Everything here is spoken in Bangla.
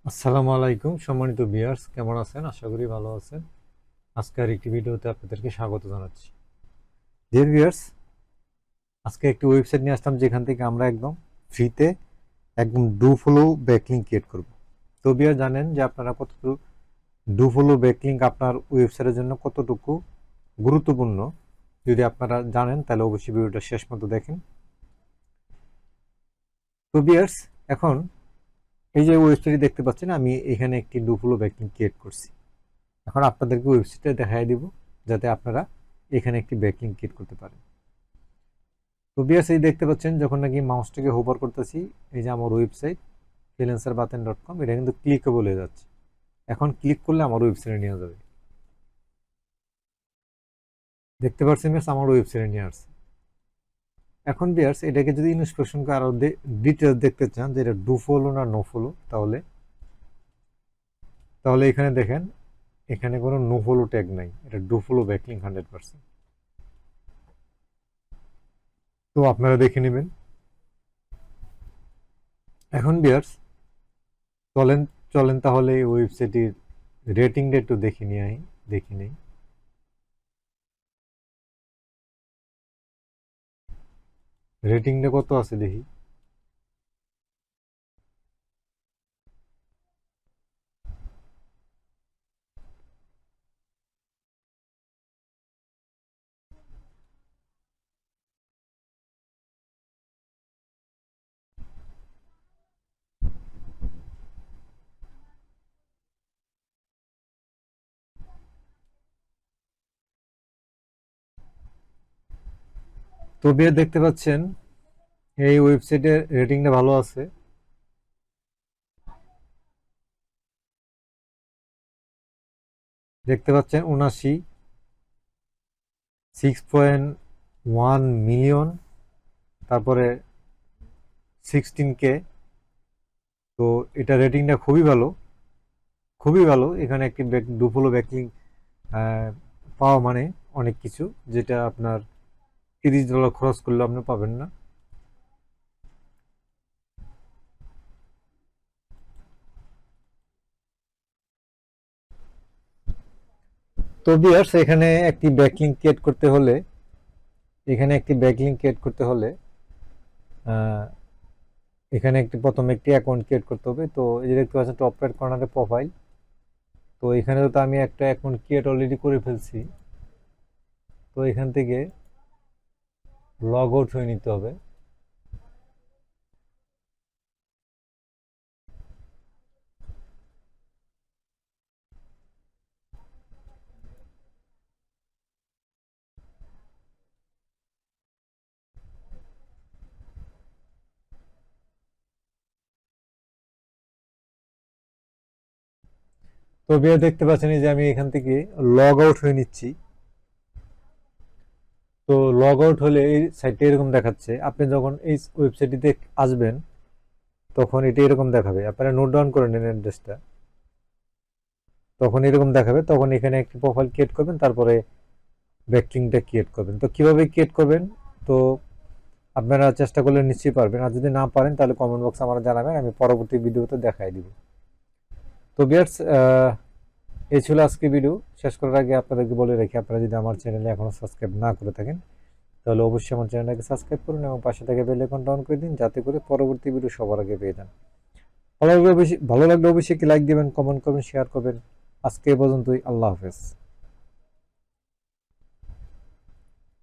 আসসালামু আলাইকুম সম্মানিত ভিউয়ার্স, কেমন আছেন? আশা করি ভালো আছেন। আজকে আরেকটি ভিডিওতে আপনাদেরকে স্বাগত জানাচ্ছি। ডিয়ার ভিউয়ার্স, আজকে একটি ওয়েবসাইট নিয়ে আসলাম যেখান থেকে আমরা একদম ফ্রিতে একদম ডু ফলো ব্যাকলিংক ক্রিয়েট করব। তো ভিউয়ার জানেন যে আপনারা কতটুকু ডু ফলো ব্যাকলিংক আপনার ওয়েবসাইটের জন্য কতটুকু গুরুত্বপূর্ণ। যদি আপনারা জানেন তাহলে অবশ্যই ভিডিওটা শেষ মতো দেখেন। তো ভিউয়ার্স, এখন এই যে ওয়েবসাইটটি দেখতে পাচ্ছেন, আমি এখানে একটি ডু ফলো ব্যাকলিংক ক্রিয়েট করছি। এখন আপনাদেরকে ওয়েবসাইটটা দেখাই দিব যাতে আপনারা এখানে একটি ব্যাকলিংক ক্রিয়েট করতে পারেন। তো ভিউয়ার্স, এই দেখতে পাচ্ছেন যখন নাকি মাউসটাকে হোভার করতেছি, এই যে আমার ওয়েবসাইট freelancerbaten.com, এটা কিন্তু ক্লিকেবল হয়ে যাচ্ছে। এখন ক্লিক করলে আমার ওয়েবসাইটে নিয়ে যাবে। দেখতে পাচ্ছেন ভিউয়ার্স, আমার ওয়েবসাইটে নিয়ে আসছে। এখন ভিউয়ার্স, এটাকে যদি ইনস্ট্রাকশনকে আরো ডিটেলস দেখতে চান যে এটা ডু ফলো না নো ফলো, তাহলে তাহলে এখানে দেখেন, এখানে কোনো নো ফলো ট্যাগ নাই, এটা ডু ফলো ব্যাকলিংক 100%। তো আপনারা দেখে নেবেন। এখন ভিউয়ার্স, চলেন চলেন তাহলে এই ওয়েবসাইটের রেটিংটা একটু দেখে নেই। রেটিংটা কত আছে দেখি। তো বিয়ে দেখতে পাচ্ছেন এই ওয়েবসাইটের রেটিংটা ভালো আছে। দেখতে পাচ্ছেন 6.1 মিলিয়ন, তারপরে 16K। তো এটা রেটিংটা খুবই ভালো, খুবই ভালো। এখানে একটি ডুফলো ব্যাকলিং পাওয়া মানে অনেক কিছু, যেটা আপনার $30 খরচ করলে আপনি পাবেন না। তো ভিউয়ার্স, এখানে একটি ব্যাকলিংক ক্রিয়েট করতে হলে আহ, এখানে প্রথমে একটি অ্যাকাউন্ট ক্রিয়েট করতে হবে। তো এই যে দেখতে পাচ্ছেন টপ রাইট কর্নারে প্রোফাইল, তো এখানে তো আমি একটা অ্যাকাউন্ট ক্রিয়েট অলরেডি করে ফেলছি। তো এখান থেকে লগ আউট হয়ে নিতে হবে। তো ভিউয়ার দেখতে পাচ্ছেন এই যে আমি এখান থেকে লগ আউট হয়ে নিচ্ছি। তো লগ আউট হলে এই সাইটটা এরকম দেখাচ্ছে। আপনি যখন এই ওয়েবসাইটটিতে আসবেন তখন এটা এরকম দেখাবে। আপনারা নোট ডাউন করে নেন অ্যাড্রেসটা। তখন এরকম দেখাবে, তখন এখানে একটি প্রোফাইল ক্রিয়েট করবেন, তারপরে ব্যাকলিংকটা ক্রিয়েট করবেন। তো কিভাবে ক্রিয়েট করবেন, তো আপনারা চেষ্টা করলে নিশ্চয়ই পারবেন, আর যদি না পারেন তাহলে কমেন্ট বক্সে আমার জানাবেন, আমি পরবর্তী ভিডিওতে দেখাই দিব। তো ভিউয়ার্স, এই ছিল আজকে ভিডিও। শেষ করার আগে আপনাদেরকে বলে রাখি, আপনারা যদি আমার চ্যানেলে এখনো সাবস্ক্রাইব না করে থাকেন তাহলে অবশ্যই আমার চ্যানেলটাকে সাবস্ক্রাইব করুন এবং পাশে থেকে বেল আইকনটা অন করে দিন, যাতে করে পরবর্তী ভিডিও সবার আগে পেয়ে যান। ভালো লাগলে অবশ্যই কি লাইক দিবেন, কমেন্ট করবেন, শেয়ার করবেন। আজকে এই পর্যন্তই। আল্লাহ হাফেজ।